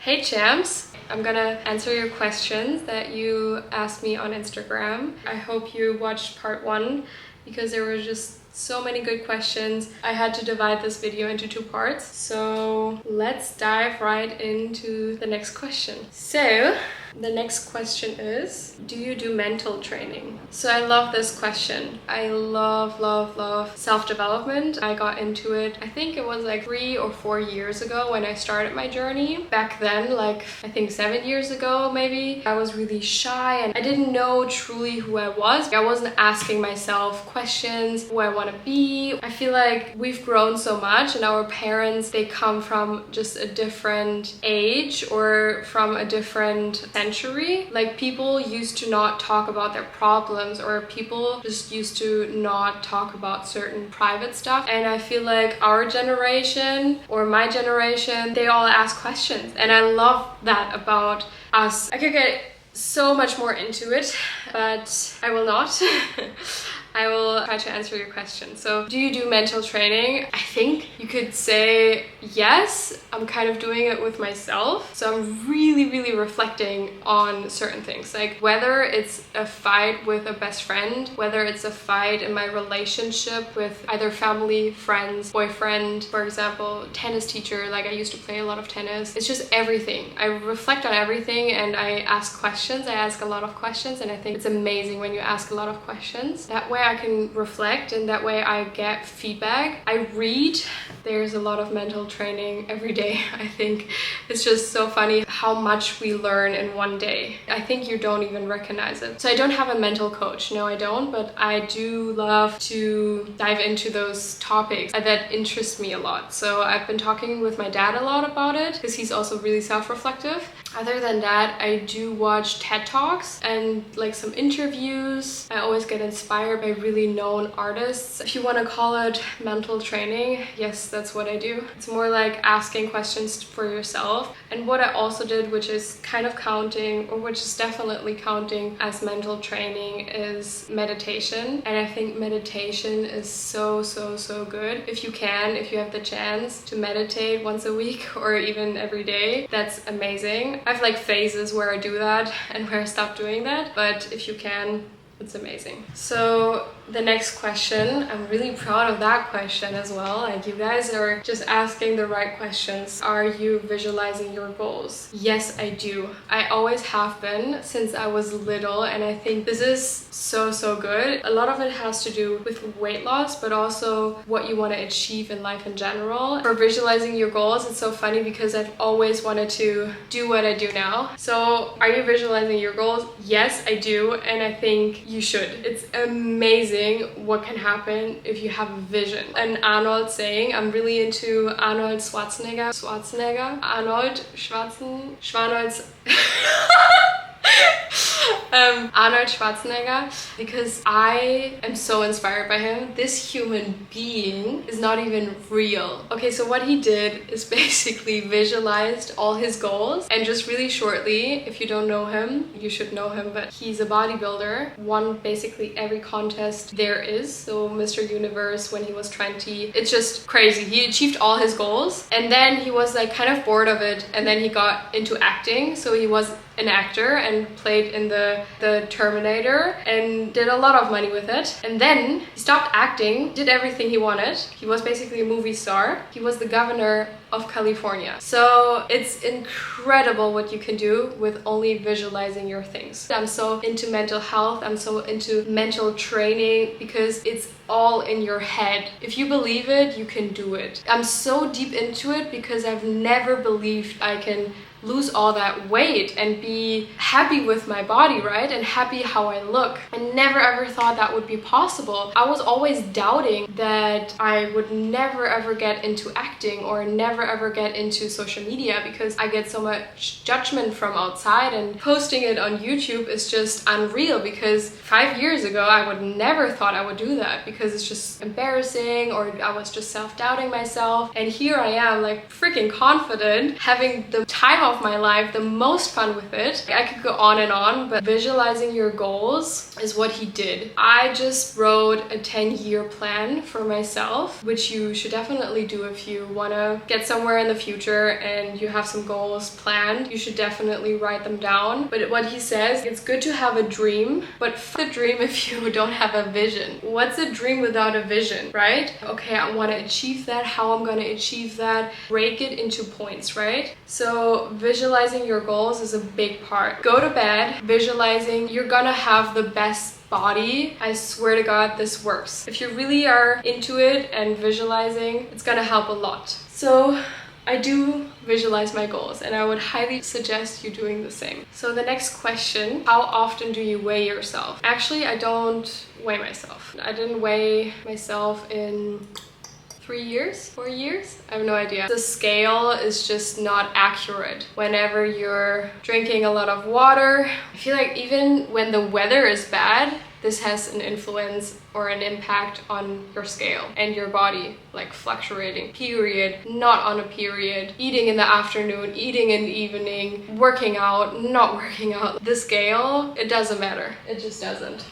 Hey champs! I'm gonna answer your questions that you asked me on Instagram. I hope you watched part 1 because there were just so many good questions. I had to divide this video into 2 parts. So let's dive right into the next question. So the next question is, do you do mental training? So I love this question. I love self-development. I got into it, I think it was like 3 or 4 years ago when I started my journey. Back then, like I think 7 years ago maybe, I was really shy and I didn't know truly who I was. I wasn't asking myself questions, who I want to be. I feel like we've grown so much and our parents, they come from just a different age or from a different century. Like people used to not talk about their problems, or people just used to not talk about certain private stuff. And I feel like our generation or my generation, they all ask questions. And I love that about us. I could get so much more into it, but I will not. I will try to answer your question. So, do you do mental training? I think you could say yes. I'm kind of doing it with myself. So I'm really reflecting on certain things. Like whether it's a fight with a best friend, whether it's a fight in my relationship with either family, friends, boyfriend, for example, tennis teacher, like I used to play a lot of tennis. It's just everything. I reflect on everything and I ask questions. I ask a lot of questions, and I think it's amazing when you ask a lot of questions. That way I can reflect and that way I get feedback. I read. There's a lot of mental training every day. I think it's just so funny how much we learn in one day. I think you don't even recognize it. So I don't have a mental coach. No, I don't, but I do love to dive into those topics that interest me a lot. So I've been talking with my dad a lot about it because he's also really self-reflective. Other than that, I do watch TED Talks and like some interviews. I always get inspired by really known artists. If you want to call it mental training, yes, that's what I do. It's more like asking questions for yourself. And what I also did, which is kind of counting, or which is definitely counting as mental training, is meditation. And I think meditation is so good. If you have the chance to meditate once a week or even every day, that's amazing. I have like phases where I do that and where I stop doing that, but if you can, it's amazing. So the next question, I'm really proud of that question as well. Like you guys are just asking the right questions. Are you visualizing your goals? Yes, I do. I always have been since I was little, and I think this is so good. A lot of it has to do with weight loss, but also what you want to achieve in life in general. For visualizing your goals, it's so funny because I've always wanted to do what I do now. So are you visualizing your goals? Yes, I do, and I think you should. It's amazing what can happen if you have a vision. An Arnold saying, I'm really into Arnold Schwarzenegger, Arnold Schwarzenegger, because I am so inspired by him. This human being is not even real. Okay, so what he did is basically visualized all his goals, and just really shortly, if you don't know him, you should know him, but he's a bodybuilder, won basically every contest there is. So Mr. Universe when he was 20, it's just crazy. He achieved all his goals, and then he was like kind of bored of it, and then he got into acting. So he was an actor and played in the Terminator and did a lot of money with it. And then he stopped acting, did everything he wanted. He was basically a movie star. He was the governor of California. So it's incredible what you can do with only visualizing your things. I'm so into mental health. I'm so into mental training because it's all in your head. If you believe it, you can do it. I'm so deep into it because I've never believed I can lose all that weight and be happy with my body, right? And happy how I look. I never ever thought that would be possible. I was always doubting that I would never ever get into acting or never ever get into social media because I get so much judgment from outside, and posting it on YouTube is just unreal because 5 years ago I would never thought I would do that because it's just embarrassing, or I was just self-doubting myself. And here I am, like freaking confident, having the time of my life, the most fun with it. I could go on, but visualizing your goals is what he did. I just wrote a 10-year plan for myself, which you should definitely do if you want to get some somewhere in the future and you have some goals planned, you should definitely write them down. But what he says, it's good to have a dream, but f the dream if you don't have a vision. What's a dream without a vision, right? Okay, I want to achieve that. How I'm going to achieve that? Break it into points, right? So visualizing your goals is a big part. Go to bed visualizing you're gonna have the best body. I swear to God, this works. If you really are into it and visualizing, it's gonna help a lot. So I do visualize my goals and I would highly suggest you doing the same. So the next question, how often do you weigh yourself? Actually, I don't weigh myself. I didn't weigh myself in 3 years, 4 years? I have no idea. The scale is just not accurate. Whenever you're drinking a lot of water, I feel like even when the weather is bad, this has an influence or an impact on your scale and your body, like fluctuating. Period, not on a period. Eating in the afternoon, eating in the evening, working out, not working out. The scale, it doesn't matter. It just doesn't.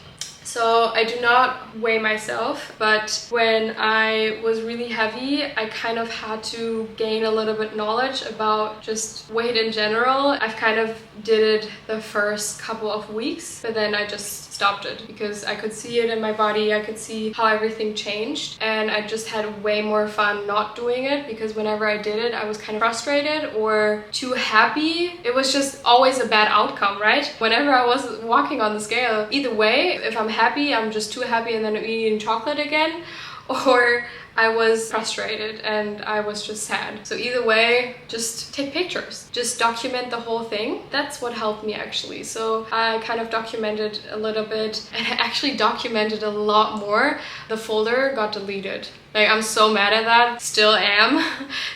So I do not weigh myself, but when I was really heavy, I kind of had to gain a little bit knowledge about just weight in general. I've kind of did it the first couple of weeks, but then I just stopped it because I could see it in my body. I could see how everything changed, and I just had way more fun not doing it because whenever I did it, I was kind of frustrated or too happy. It was just always a bad outcome, right? Whenever I was walking on the scale, either way, if I'm happy, I'm just too happy and then I'm eating chocolate again, or I was frustrated and I was just sad. So either way, just take pictures. Just document the whole thing. That's what helped me actually. So I kind of documented a little bit and I actually documented a lot more. The folder got deleted. Like, I'm so mad at that, still am,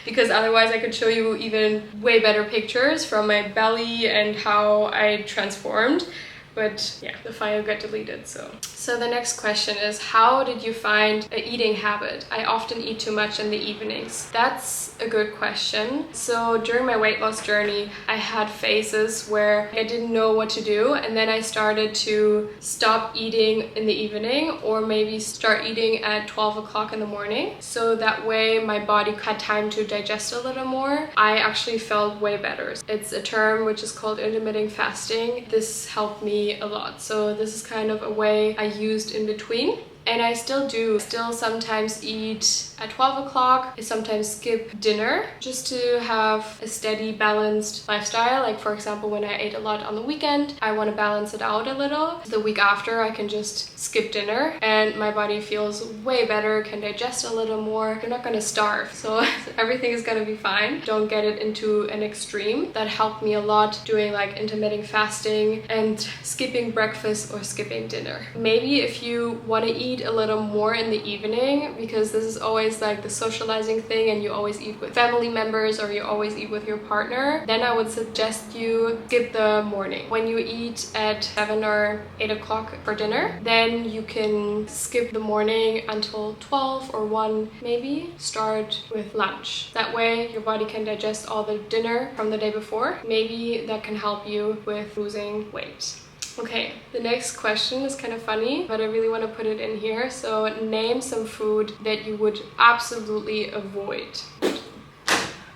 because otherwise I could show you even way better pictures from my belly and how I transformed. But yeah, the file got deleted, so. So the next question is, how did you find an eating habit? I often eat too much in the evenings. That's a good question. So during my weight loss journey, I had phases where I didn't know what to do, and then I started to stop eating in the evening or maybe start eating at 12 o'clock in the morning. So that way my body had time to digest a little more. I actually felt way better. It's a term which is called intermittent fasting. This helped me a lot. So this is kind of a way I used in between. And I still do. Still sometimes eat at 12 o'clock. I sometimes skip dinner just to have a steady, balanced lifestyle. Like for example, when I ate a lot on the weekend, I want to balance it out a little. The week after, I can just skip dinner and my body feels way better, can digest a little more. You're not going to starve, so everything is going to be fine. Don't get it into an extreme. That helped me a lot doing like intermittent fasting and skipping breakfast or skipping dinner. Maybe if you want to eat a little more in the evening, because this is always like the socializing thing and you always eat with family members or you always eat with your partner, then I would suggest you skip the morning. When you eat at 7 or 8 o'clock for dinner, then you can skip the morning until 12 or 1 maybe. Start with lunch. That way your body can digest all the dinner from the day before. Maybe that can help you with losing weight. Okay, the next question is kind of funny, but I really want to put it in here. So name some food that you would absolutely avoid.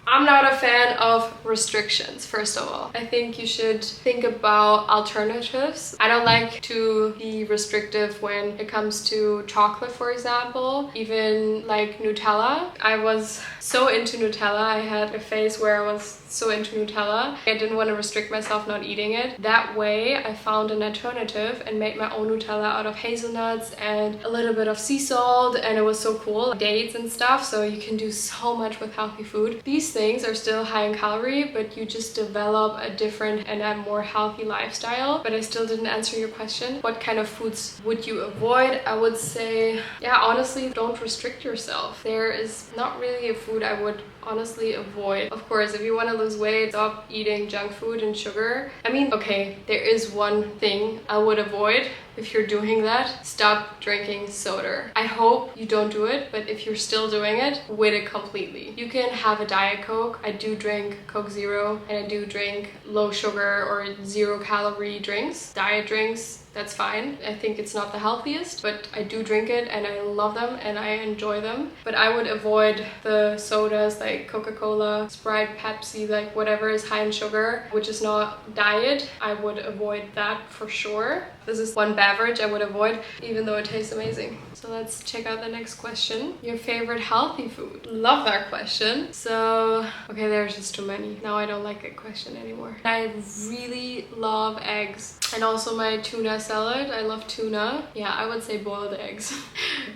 I'm not a fan of restrictions, first of all. I think you should think about alternatives. I don't like to be restrictive when it comes to chocolate, for example, even like Nutella. I was so into Nutella. I had a phase where I was so into Nutella. I didn't want to restrict myself not eating it. That way I found an alternative and made my own Nutella out of hazelnuts and a little bit of sea salt, and it was so cool. Dates and stuff, so you can do so much with healthy food. These things are still high in calorie, but you just develop a different and a more healthy lifestyle. But I still didn't answer your question. What kind of foods would you avoid? I would say, yeah, honestly, don't restrict yourself. There is not really a food I would honestly avoid. Of course, if you want to lose weight, stop eating junk food and sugar. I mean, okay, there is one thing I would avoid. If you're doing that, stop drinking soda. I hope you don't do it, but if you're still doing it, quit it completely. You can have a Diet Coke. I do drink Coke Zero, and I do drink low sugar or 0 calorie drinks, diet drinks. that's fine. I think it's not the healthiest, but I do drink it and I love them and I enjoy them. But I would avoid the sodas like Coca-Cola, Sprite, Pepsi, like whatever is high in sugar, which is not diet. I would avoid that for sure. This is one beverage I would avoid, even though it tastes amazing. So let's check out the next question. Your favorite healthy food? Love that question. So, okay, there's just too many. Now I don't like that question anymore. I really love eggs. And also my tuna salad. I love tuna. Yeah, I would say boiled eggs.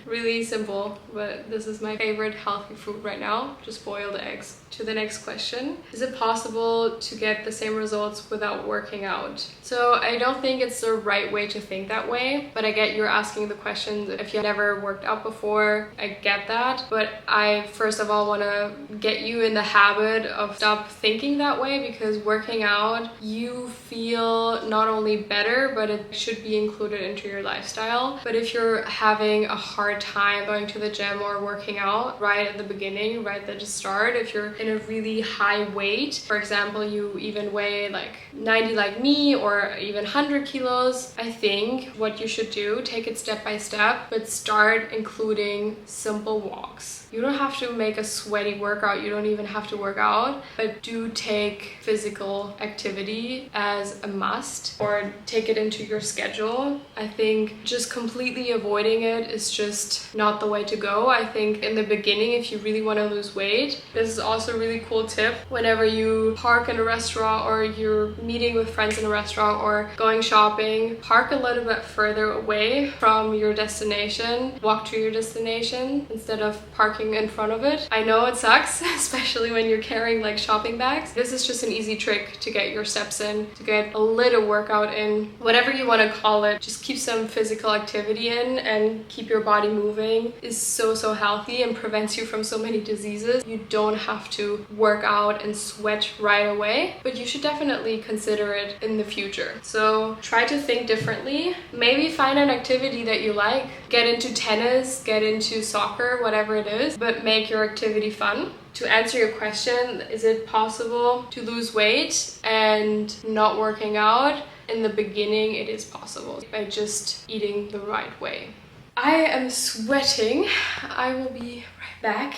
Really simple, but this is my favorite healthy food right now. Just boiled eggs. To the next question. Is it possible to get the same results without working out? So I don't think it's the right way to think that way, but I get you're asking the question if you never worked out before. I get that, but I first of all want to get you in the habit of stop thinking that way, because working out, you feel not only better, but it should be included into your lifestyle. But if you're having a hard time going to the gym or working out right at the beginning, right at the start, if you're in a really high weight, for example, you even weigh like 90 like me, or even 100 kilos, I think what you should do, take it step by step, but start including simple walks. You don't have to make a sweaty workout, you don't even have to work out, but do take physical activity as a must, or take it into your schedule. I think just completely avoiding it is just not the way to go. I think in the beginning, if you really want to lose weight, this is also a really cool tip. Whenever you park in a restaurant, or you're meeting with friends in a restaurant, or going shopping, park a little bit further away from your destination, walk to your destination instead of parking in front of it. I know it sucks, especially when you're carrying like shopping bags. This is just an easy trick to get your steps in, to get a little workout in, whatever you want to call it. Just keep some physical activity in and keep your body moving is so healthy and prevents you from so many diseases. You don't have to work out and sweat right away, but you should definitely consider it in the future. So try to think differently. Maybe find an activity that you like. Get into tennis, get into soccer, whatever it is, but make your activity fun. To answer your question, is it possible to lose weight and not working out? In the beginning, it is possible by just eating the right way. I am sweating. I will be right back.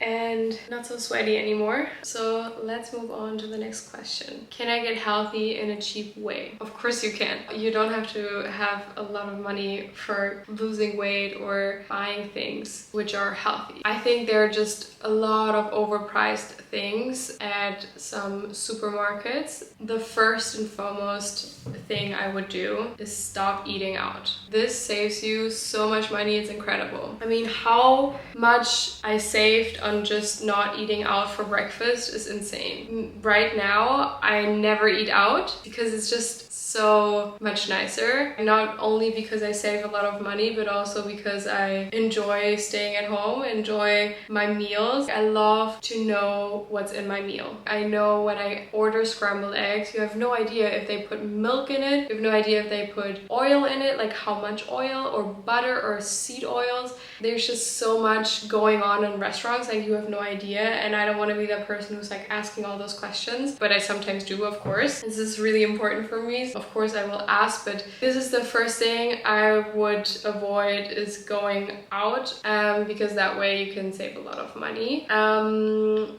And not so sweaty anymore. So let's move on to the next question. Can I get healthy in a cheap way? Of course you can. You don't have to have a lot of money for losing weight or buying things which are healthy. I think there are just a lot of overpriced things at some supermarkets. The first and foremost thing I would do is stop eating out. This saves you so much money, it's incredible. I mean, how much I saved on just not eating out for breakfast is insane. Right now, I never eat out because it's just so much nicer. Not only because I save a lot of money, but also because I enjoy staying at home, enjoy my meals. I love to know what's in my meal. I know when I order scrambled eggs, you have no idea if they put milk in it, you have no idea if they put oil in it, like how much oil or butter or seed oils. There's just so much going on in restaurants, like you have no idea, and I don't want to be that person who's like asking all those questions, but I sometimes do, of course. This is really important for me. Of course I will ask, but this is the first thing I would avoid is going out, because that way you can save a lot of money.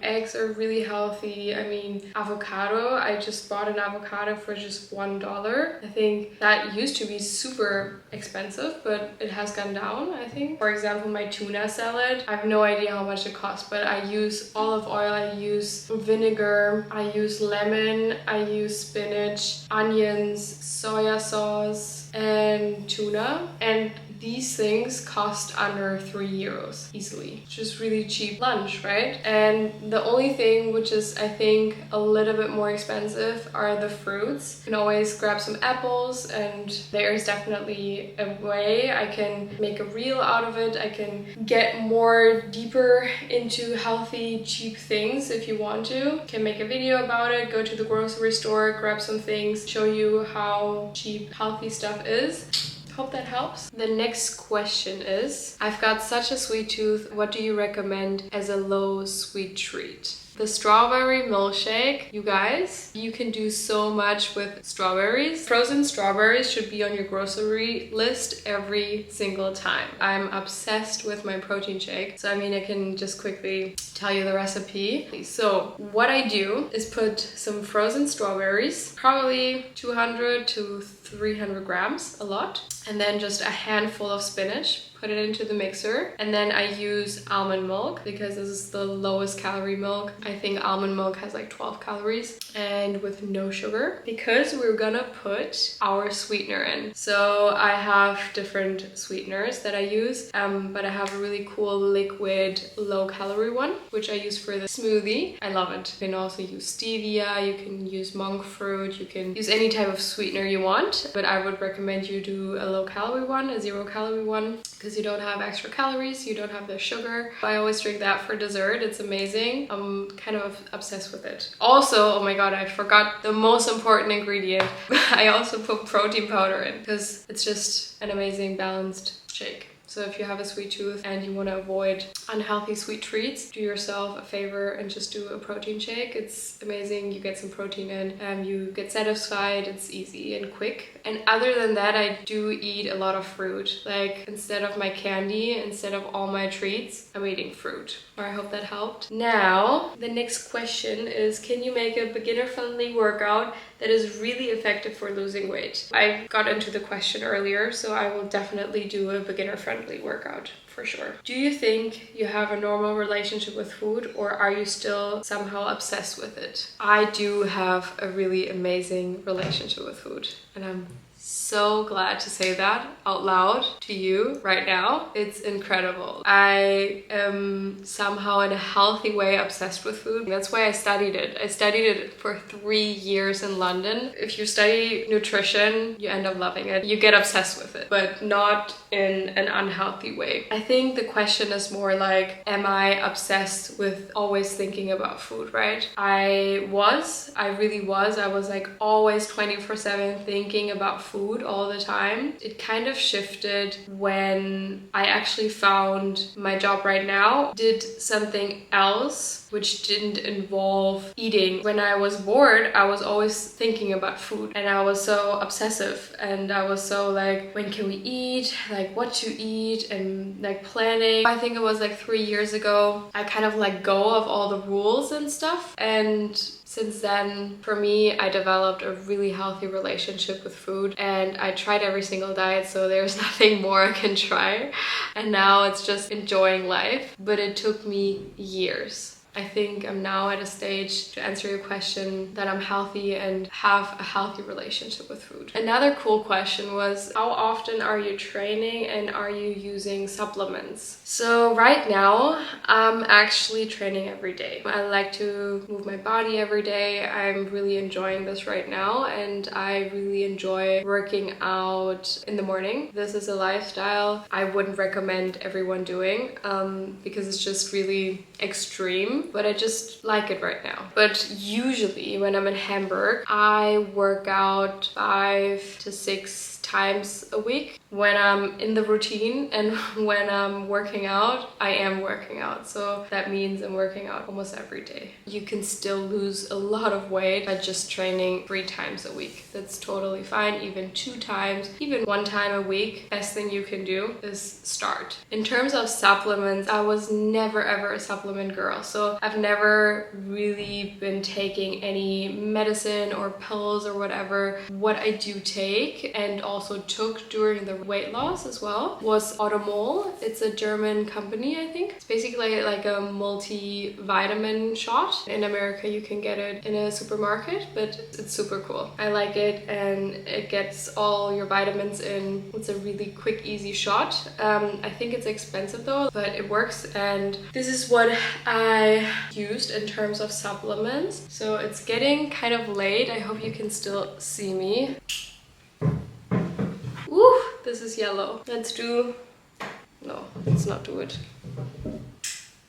Eggs are really healthy. I mean, avocado, I just bought an avocado for just $1. I think that used to be super expensive, but it has gone down, I think. For example, my tuna salad, I have no idea how much it costs, but I use olive oil, I use vinegar, I use lemon, I use spinach, onions, soya sauce, and tuna, and these things cost under €3 easily. Just really cheap lunch, right? And the only thing which is, I think, a little bit more expensive are the fruits. You can always grab some apples, and there's definitely a way I can make a reel out of it. I can get more deeper into healthy, cheap things if you want to. You can make a video about it, go to the grocery store, grab some things, show you how cheap, healthy stuff is. Hope that helps. The next question is, I've got such a sweet tooth, what do you recommend as a low sweet treat? The strawberry milkshake, you guys, you can do so much with strawberries. Frozen strawberries should be on your grocery list every single time. I'm obsessed with my protein shake. So I mean, I can just quickly tell you the recipe. So what I do is put some frozen strawberries, probably 200 to 300 grams, a lot. And then just a handful of spinach, put it into the mixer. And then I use almond milk because this is the lowest calorie milk. I think almond milk has like 12 calories and with no sugar, because we're gonna put our sweetener in. So I have different sweeteners that I use, but I have a really cool liquid low calorie one, which I use for the smoothie. I love it. You can also use stevia, you can use monk fruit, you can use any type of sweetener you want, but I would recommend you do a low calorie one, a 0 calorie one, because you don't have extra calories, you don't have the sugar. I always drink that for dessert. It's amazing. I'm kind of obsessed with it. Also, oh my god, I forgot the most important ingredient. I also put protein powder in because it's just an amazing balanced shake. So if you have a sweet tooth and you want to avoid unhealthy sweet treats, do yourself a favor and just do a protein shake. It's amazing. You get some protein in, you get satisfied. It's easy and quick. And other than that, I do eat a lot of fruit. Like instead of my candy, instead of all my treats, I'm eating fruit. Or I hope that helped. Now, the next question is, can you make a beginner-friendly workout that is really effective for losing weight? I got into the question earlier, so I will definitely do a beginner-friendly workout for sure. Do you think you have a normal relationship with food, or are you still somehow obsessed with it? I do have a really amazing relationship with food, and I'm so glad to say that out loud to you right now. It's incredible. I am somehow in a healthy way obsessed with food. That's why I studied it. I studied it for 3 years in London. If you study nutrition, you end up loving it. You get obsessed with it, but not in an unhealthy way. I think the question is more like, am I obsessed with always thinking about food, right? I really was. I was like always 24/7 thinking about food all the time. It kind of shifted when I actually found my job right now, did something else which didn't involve eating. When I was bored, I was always thinking about food, and I was so obsessive, and I was so like, when can we eat? Like what to eat, and like planning. I think it was like 3 years ago, I kind of let go of all the rules and stuff, and since then, for me, I developed a really healthy relationship with food, and I tried every single diet, so there's nothing more I can try. And now it's just enjoying life, but it took me years. I think I'm now at a stage, to answer your question, that I'm healthy and have a healthy relationship with food. Another cool question was, how often are you training and are you using supplements? So right now, I'm actually training every day. I like to move my body every day. I'm really enjoying this right now, and I really enjoy working out in the morning. This is a lifestyle I wouldn't recommend everyone doing because it's just really extreme, but I just like it right now. But usually when I'm in Hamburg, I work out 5 to 6 times a week. When I'm in the routine and when I'm working out, I am working out. So that means I'm working out almost every day. You can still lose a lot of weight by just training 3 times a week. That's totally fine. Even 2 times, even 1 time a week. Best thing you can do is start. In terms of supplements, I was never ever a supplement girl. So I've never really been taking any medicine or pills or whatever. What I do take and also took during the weight loss as well was Automol. It's a German company, I think. It's basically like a multivitamin shot. In America you can get it in a supermarket, but it's super cool. I like it, and it gets all your vitamins in. It's a really quick, easy shot. I think it's expensive though, but it works, and this is what I used in terms of supplements. So it's getting kind of late. I hope you can still see me. Ooh, this is yellow. Let's not do it.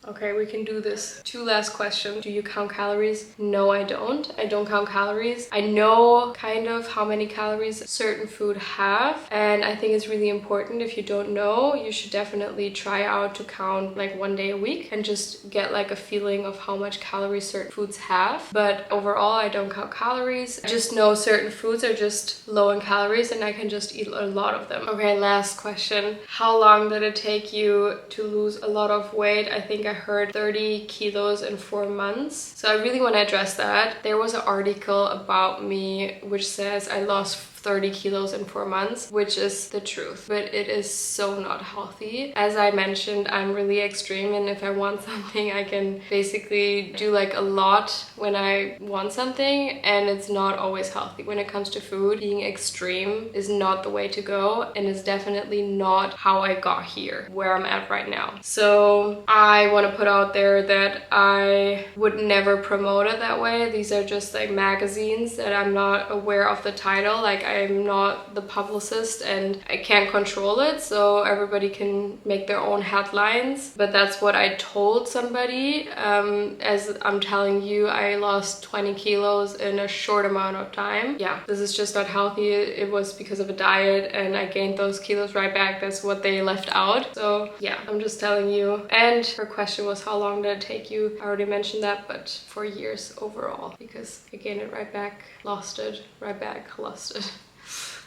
Okay, we can do this. 2 last questions. Do you count calories? No, I don't. I don't count calories. I know kind of how many calories certain food have, and I think it's really important. If you don't know, you should definitely try out to count like 1 day a week and just get like a feeling of how much calories certain foods have. But overall, I don't count calories. I just know certain foods are just low in calories and I can just eat a lot of them. Okay, last question. How long did it take you to lose a lot of weight? I think I heard 30 kilos in 4 months. So I really want to address that. There was an article about me which says I lost 30 kilos in 4 months, which is the truth, but it is so not healthy. As I mentioned, I'm really extreme, and if I want something, I can basically do like a lot when I want something, and it's not always healthy. When it comes to food, being extreme is not the way to go, and is definitely not how I got here, where I'm at right now. So I want to put out there that I would never promote it that way. These are just like magazines that I'm not aware of the title. Like, I'm not the publicist and I can't control it, so everybody can make their own headlines. But that's what I told somebody. As I'm telling you, I lost 20 kilos in a short amount of time. Yeah, this is just not healthy. It was because of a diet and I gained those kilos right back. That's what they left out. So yeah, I'm just telling you. And her question was, how long did it take you? I already mentioned that, but 4 years overall, because I gained it right back, lost it right back, lost it.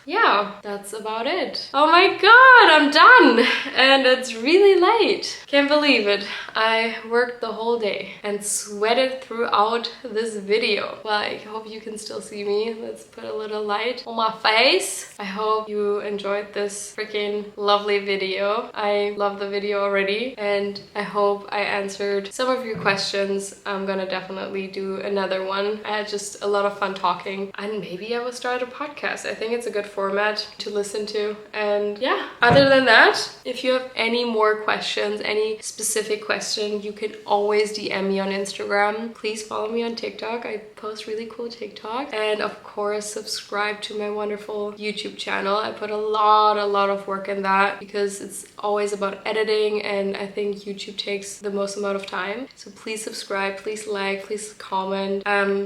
Yeah, that's about it. Oh my god, I'm done! And it's really late. Can't believe it. I worked the whole day and sweated throughout this video. Well, I hope you can still see me. Let's put a little light on my face. I hope you enjoyed this freaking lovely video. I love the video already, and I hope I answered some of your questions. I'm gonna definitely do another one. I had just a lot of fun talking, and maybe I will start a podcast. I think it's a good format to listen to. And yeah, other than that, if you have any more questions, any specific question, you can always DM me on Instagram. Please follow me on TikTok. I post really cool TikTok. And of course, subscribe to my wonderful YouTube channel. I put a lot of work in that because it's always about editing, and I think YouTube takes the most amount of time. So please subscribe, please like, please comment,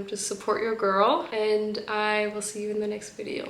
just support your girl, and I will see you in the next video.